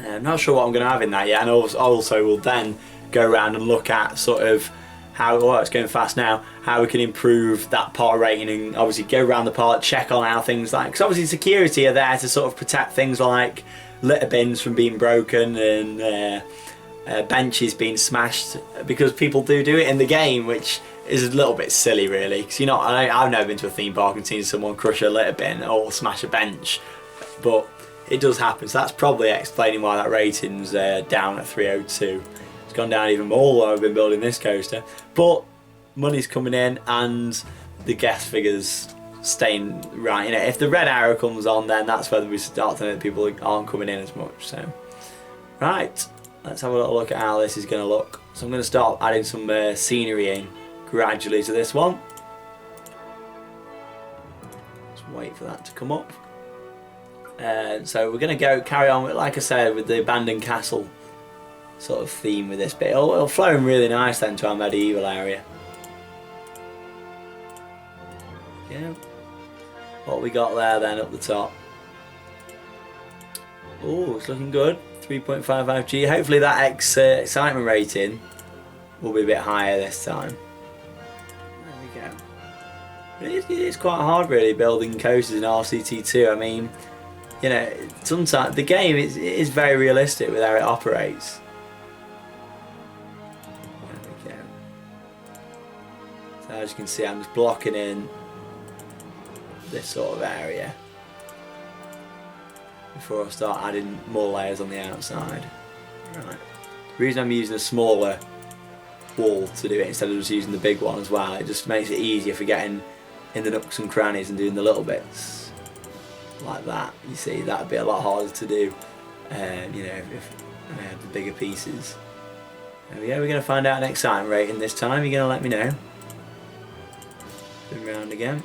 [SPEAKER 1] I'm not sure what I'm going to have in that yet, and also we'll then go around and look at sort of how, oh, it's going fast now, how we can improve that part rating, and obviously go around the park, check on how things like, because obviously security are there to sort of protect things like litter bins from being broken and benches being smashed, because people do it in the game, which is a little bit silly really, because you're not, I've never been to a theme park and seen someone crush a litter bin or smash a bench, but it does happen, so that's probably explaining why that rating's down at 302. It's gone down even more while I've been building this coaster, but money's coming in and the guest figures staying right. You know, if the red arrow comes on, then that's whether we start to know that people aren't coming in as much. So, right, let's have a little look at how this is going to look. So I'm going to start adding some scenery in gradually to this one. Just wait for that to come up. So we're going to carry on with, like I said, with the abandoned castle sort of theme with this bit. It'll flow in really nice then to our medieval area. Yeah. What we got there then up the top. Oh, it's looking good. 3.55G. Hopefully that excitement rating will be a bit higher this time. There we go. It is quite hard really building coasters in RCT2. I mean, you know, sometimes the game is very realistic with how it operates. There we go. So as you can see, I'm just blocking in this sort of area. before I start adding more layers on the outside. Right. The reason I'm using a smaller wall to do it instead of just using the big one as well, it just makes it easier for getting in the nooks and crannies and doing the little bits like that. You see, that'd be a lot harder to do, you know, if I had the bigger pieces. There we go, we're going to find out an excitement rating this time. You're going to let me know. Spin round again.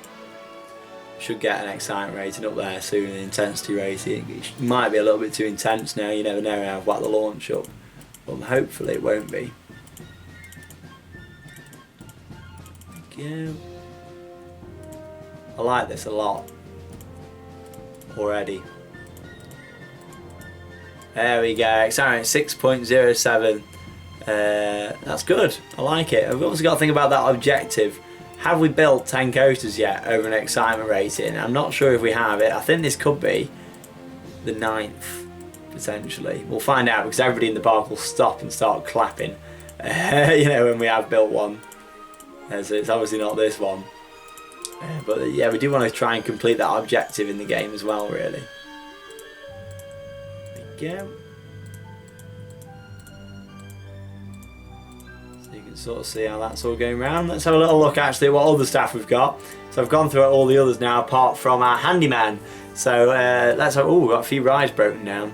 [SPEAKER 1] Should get an excitement rating up there soon, an intensity rating. It might be a little bit too intense now, you never know how I've whacked the launch up. But hopefully it won't be. There we go. I like this a lot already. There we go, excitement 6.07. That's good, I like it. I've also got to think about that objective. Have we built 10 coasters yet over an excitement rating? I'm not sure if we have it. I think this could be the 9th, potentially. We'll find out because everybody in the park will stop and start clapping, you know, when we have built one. So it's obviously not this one. But yeah, we do want to try and complete that objective in the game as well, really. There we go. So you can sort of see how that's all going around. Let's have a little look actually at what other staff we've got. So I've gone through all the others now apart from our handyman. So let's have, oh, we've got a few rides broken down.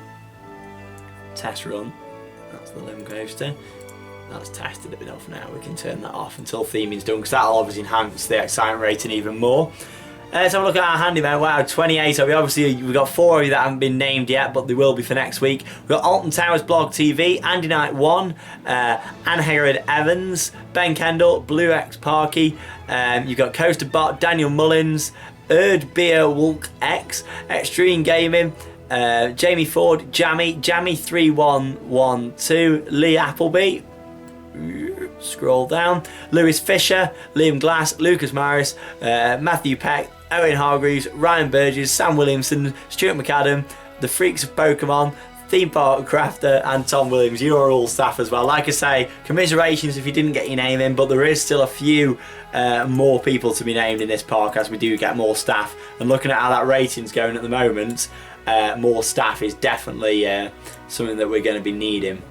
[SPEAKER 1] Test run. That's the LIM coaster. That's tested enough now, we can turn that off until theming's done because that'll obviously enhance the excitement rating even more. Let's have a look at our handyman. Wow, 28. So we've got 4 of you that haven't been named yet, but they will be for next week. We've got Alton Towers Blog TV, Andy Knight 1, Anne Herod Evans, Ben Kendall, Blue X Parky, you've got Coaster Bot, Daniel Mullins, Erd Beer Wulk X, Extreme Gaming, Jamie Ford, Jammy 3112, Lee Appleby, scroll down, Lewis Fisher, Liam Glass, Lucas Morris, Matthew Peck, Owen Hargreaves, Ryan Burgess, Sam Williamson, Stuart McAdam, The Freaks of Pokemon, Theme Park Crafter and Tom Williams. You are all staff as well. Like I say, commiserations if you didn't get your name in, but there is still a few more people to be named in this park as we do get more staff. And looking at how that rating's going at the moment, more staff is definitely something that we're going to be needing.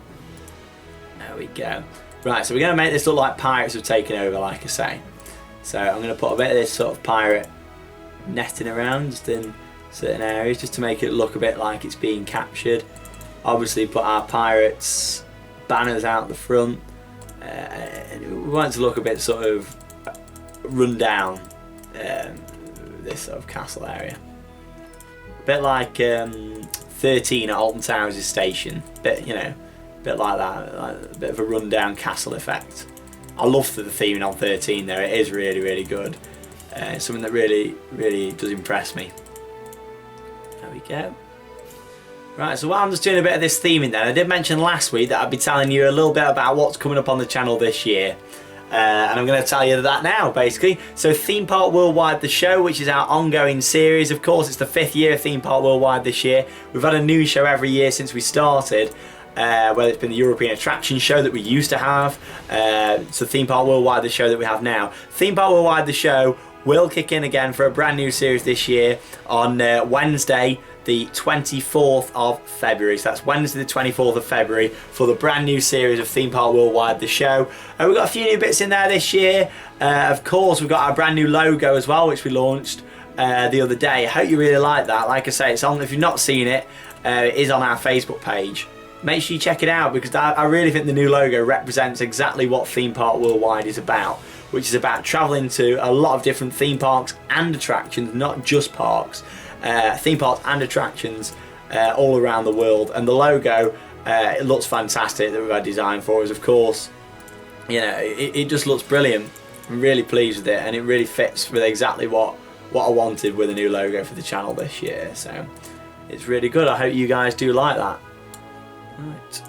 [SPEAKER 1] There we go. Right, so we're going to make this look like pirates have taken over, like I say. So I'm going to put a bit of this sort of pirate netting around just in certain areas, just to make it look a bit like it's being captured. Obviously put our pirates banners out the front. We want it to look a bit sort of run down, this sort of castle area. A bit like 13 at Alton Towers' station. Bit, you know, bit like that, like a bit of a rundown castle effect. I love the theming on 13 there, it is really, really good. It's something that really, really does impress me. There we go. Right, so while I'm just doing a bit of this theming then, I did mention last week that I'd be telling you a little bit about what's coming up on the channel this year. And I'm going to tell you that now, basically. So Theme Park Worldwide The Show, which is our ongoing series. Of course, it's the 5th year of Theme Park Worldwide this year. We've had a new show every year since we started. Whether it's been the European Attraction Show that we used to have, so Theme Park Worldwide The Show that we have now. Theme Park Worldwide The Show will kick in again for a brand new series this year on Wednesday the 24th of February. So that's Wednesday the 24th of February for the brand new series of Theme Park Worldwide The Show. We've got a few new bits in there this year. Of course, we've got our brand new logo as well, which we launched the other day. I hope you really like that. Like I say, it's on. If you've not seen it, it is on our Facebook page. Make sure you check it out because I really think the new logo represents exactly what Theme Park Worldwide is about, which is about travelling to a lot of different theme parks and attractions, not just parks, theme parks and attractions all around the world. And the logo, it looks fantastic that we've had designed for us, of course. You know, it just looks brilliant. I'm really pleased with it, and it really fits with exactly what I wanted with a new logo for the channel this year. So it's really good. I hope you guys do like that. Right.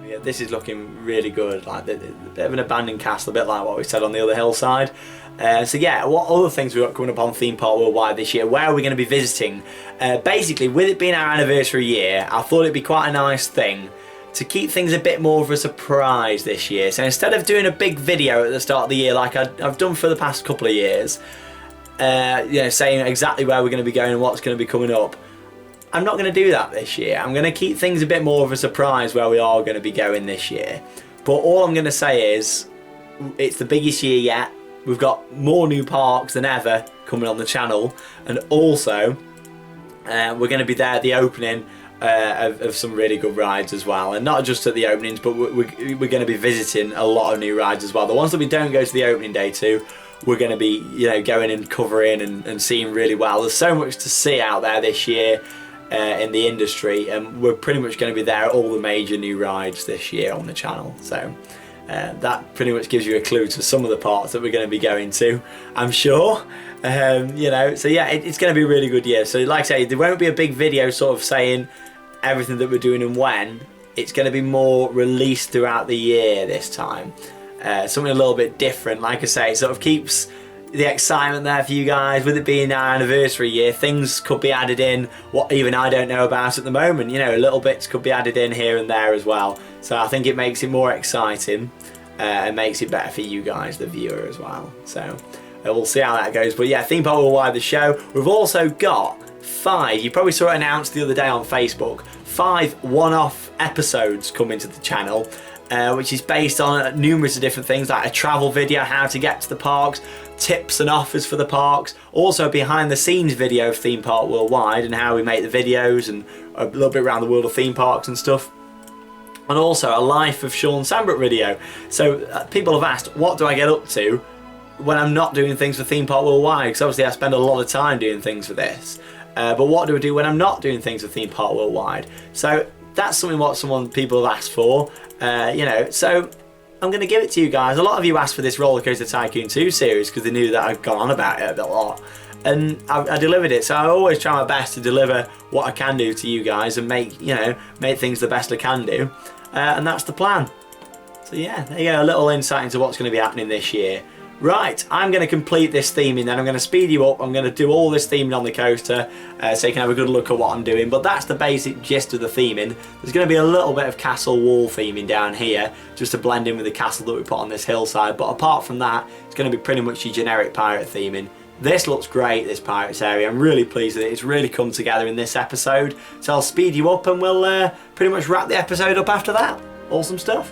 [SPEAKER 1] Yeah, this is looking really good, like a bit of an abandoned castle, a bit like what we said on the other hillside. So yeah, what other things we've got coming up on Theme Park Worldwide this year? Where are we going to be visiting? Basically, with it being our anniversary year, I thought it'd be quite a nice thing to keep things a bit more of a surprise this year. So instead of doing a big video at the start of the year like I've done for the past couple of years, saying exactly where we're going to be going and what's going to be coming up. I'm not going to do that this year. I'm going to keep things a bit more of a surprise where we are going to be going this year. But all I'm going to say is, it's the biggest year yet. We've got more new parks than ever coming on the channel, and also we're going to be there at the opening of some really good rides as well, and not just at the openings, but we're going to be visiting a lot of new rides as well. The ones that we don't go to the opening day to, we're going to be going and covering and seeing really well. There's so much to see out there this year in the industry, and we're pretty much going to be there at all the major new rides this year on the channel. So that pretty much gives you a clue to some of the parts that we're going to be going to, I'm sure. So yeah, it's going to be a really good year. So like I say, there won't be a big video sort of saying everything that we're doing and when. It's going to be more released throughout the year this time. Something a little bit different. Like I say, it sort of keeps the excitement there for you guys. With it being our anniversary year, things could be added in what even I don't know about at the moment. Little bits could be added in here and there as well. So I think it makes it more exciting and makes it better for you guys, the viewer, as well. So we'll see how that goes. But yeah, Theme Park Worldwide, the show. We've also got 5, you probably saw it announced the other day on Facebook, 5 one-off episodes coming to the channel, which is based on numerous of different things, like a travel video, how to get to the parks, tips and offers for the parks, also a behind the scenes video of Theme Park Worldwide and how we make the videos, and a little bit around the world of theme parks and stuff. And also a Life of Sean Sambrook video. So people have asked, what do I get up to when I'm not doing things for Theme Park Worldwide? Because obviously I spend a lot of time doing things for this. But what do I do when I'm not doing things for Theme Park Worldwide? So that's something what people have asked for. So I'm going to give it to you guys. A lot of you asked for this Roller Coaster Tycoon 2 series because they knew that I'd gone on about it a lot. And I delivered it. So I always try my best to deliver what I can do to you guys and make things the best I can do. And that's the plan. So yeah, there you go, a little insight into what's going to be happening this year. Right, I'm going to complete this theming then. I'm going to speed you up. I'm going to do all this theming on the coaster so you can have a good look at what I'm doing. But that's the basic gist of the theming. There's going to be a little bit of castle wall theming down here just to blend in with the castle that we put on this hillside. But apart from that, it's going to be pretty much your generic pirate theming. This looks great, this pirates area. I'm really pleased with it. It's really come together in this episode. So I'll speed you up and we'll pretty much wrap the episode up after that. Awesome stuff.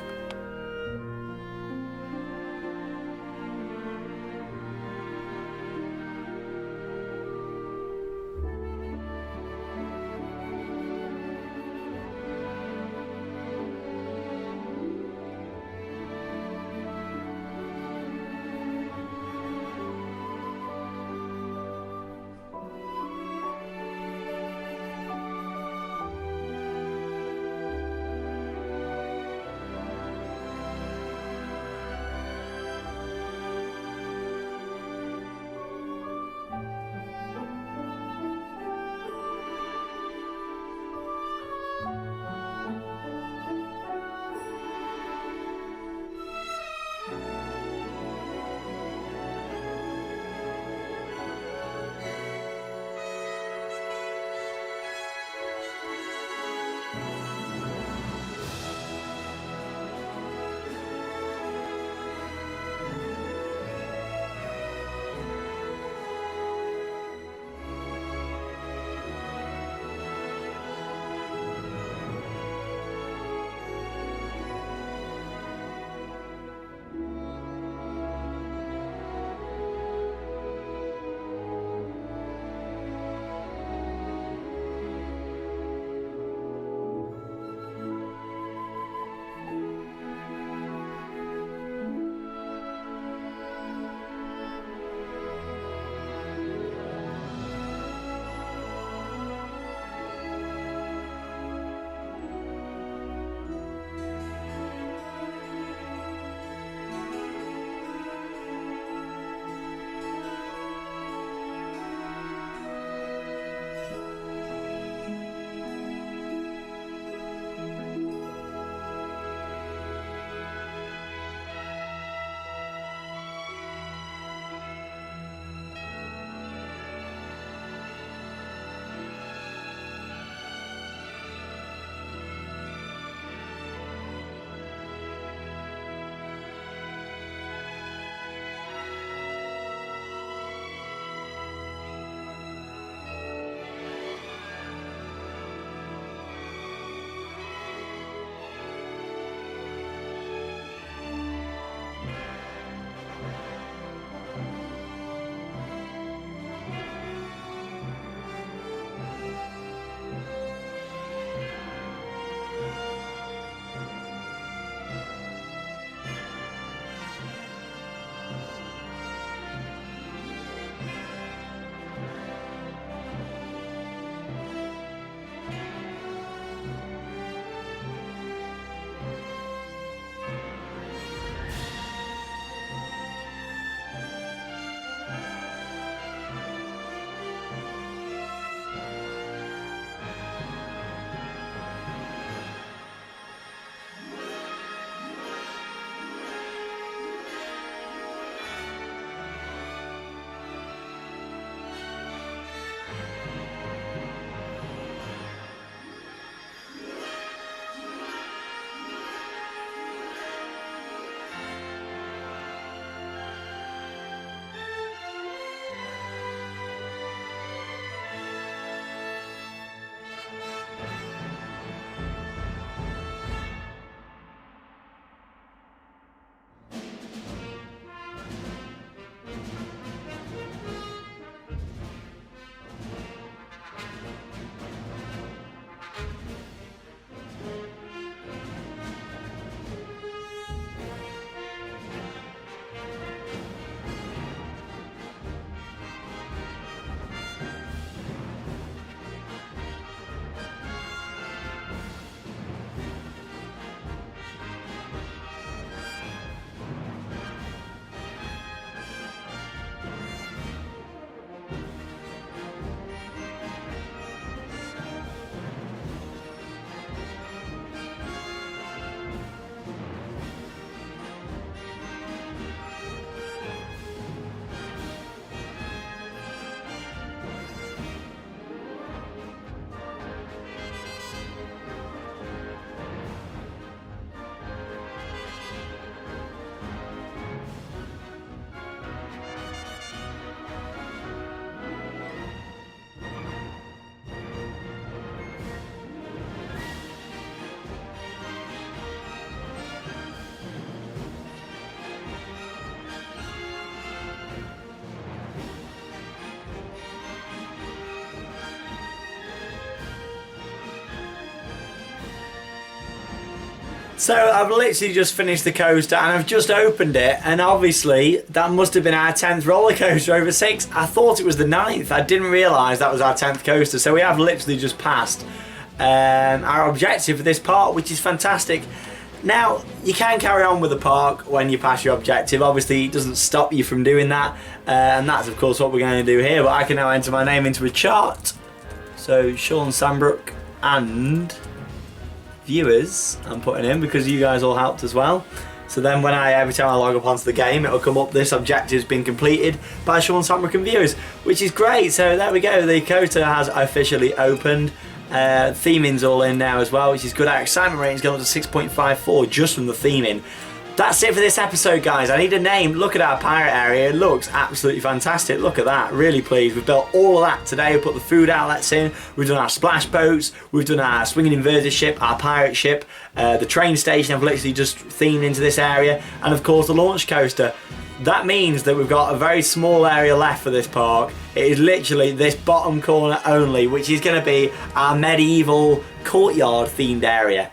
[SPEAKER 1] So I've literally just finished the coaster and I've just opened it, and obviously that must have been our 10th roller coaster over 6. I thought it was the 9th. I didn't realise that was our 10th coaster. So we have literally just passed our objective for this park, which is fantastic. Now, you can carry on with the park when you pass your objective. Obviously, it doesn't stop you from doing that. And that's, of course, what we're going to do here. But I can now enter my name into a chart. So, Sean Sandbrook and viewers I'm putting in, because you guys all helped as well. So then when every time I log up onto the game, it'll come up, this objective's been completed by Sean Sandbrook and viewers, which is great. So there we go, the coaster has officially opened. Theming's all in now as well, which is good. Our excitement rating's gone up to 6.54 just from the theming. That's it for this episode, guys. I need a name. Look at our pirate area. It looks absolutely fantastic. Look at that. Really pleased. We've built all of that today. We've put the food outlets in. We've done our splash boats. We've done our swinging inverter ship, our pirate ship. The train station I've literally just themed into this area. And of course the launch coaster. That means that we've got a very small area left for this park. It is literally this bottom corner only, which is going to be our medieval courtyard themed area.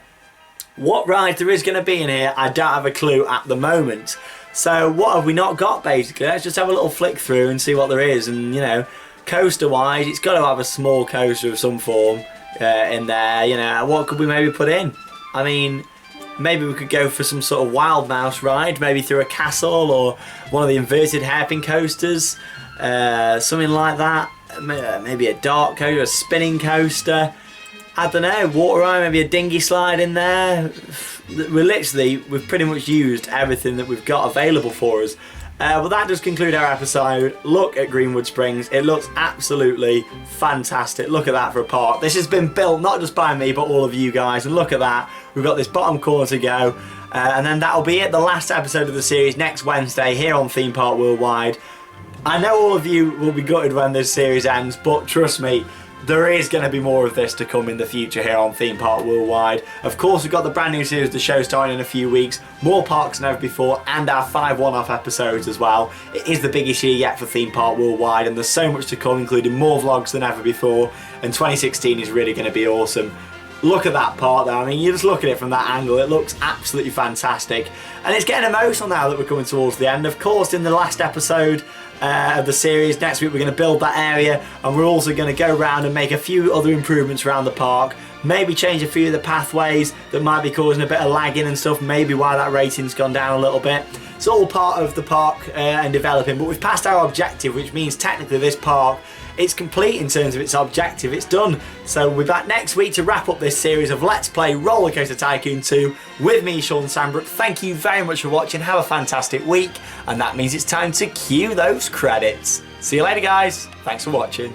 [SPEAKER 1] What rides there is going to be in here, I don't have a clue at the moment. So what have we not got, basically? Let's just have a little flick through and see what there is. And, you know, coaster wise, it's got to have a small coaster of some form in there. You know, what could we maybe put in? I mean, maybe we could go for some sort of wild mouse ride, maybe through a castle, or one of the inverted hairpin coasters, something like that. Maybe a dart coaster, a spinning coaster. I don't know, water ride, maybe a dinghy slide in there. We've pretty much used everything that we've got available for us. Well, that does conclude our episode. Look at Greenwood Springs. It looks absolutely fantastic. Look at that for a park. This has been built not just by me, but all of you guys. And look at that. We've got this bottom corner to go. And then that'll be it. The last episode of the series next Wednesday here on Theme Park Worldwide. I know all of you will be gutted when this series ends, but trust me, there is going to be more of this to come in the future here on Theme Park Worldwide. Of course, we've got the brand new series, The Show, starting in a few weeks. More parks than ever before, and our 5 one-off episodes as well. It is the biggest year yet for Theme Park Worldwide, and there's so much to come, including more vlogs than ever before. And 2016 is really going to be awesome. Look at that part though. I mean, you just look at it from that angle, it looks absolutely fantastic. And it's getting emotional now that we're coming towards the end. Of course, in the last episode of the series, next week we're going to build that area, and we're also going to go around and make a few other improvements around the park. Maybe change a few of the pathways that might be causing a bit of lagging and stuff, maybe why that rating's gone down a little bit. It's all part of the park and developing, but we've passed our objective, which means technically this park, it's complete in terms of its objective. It's done. So we're back next week to wrap up this series of Let's Play Roller Coaster Tycoon 2 with me, Sean Sandbrook. Thank you very much for watching. Have a fantastic week. And that means it's time to cue those credits. See you later, guys. Thanks for watching.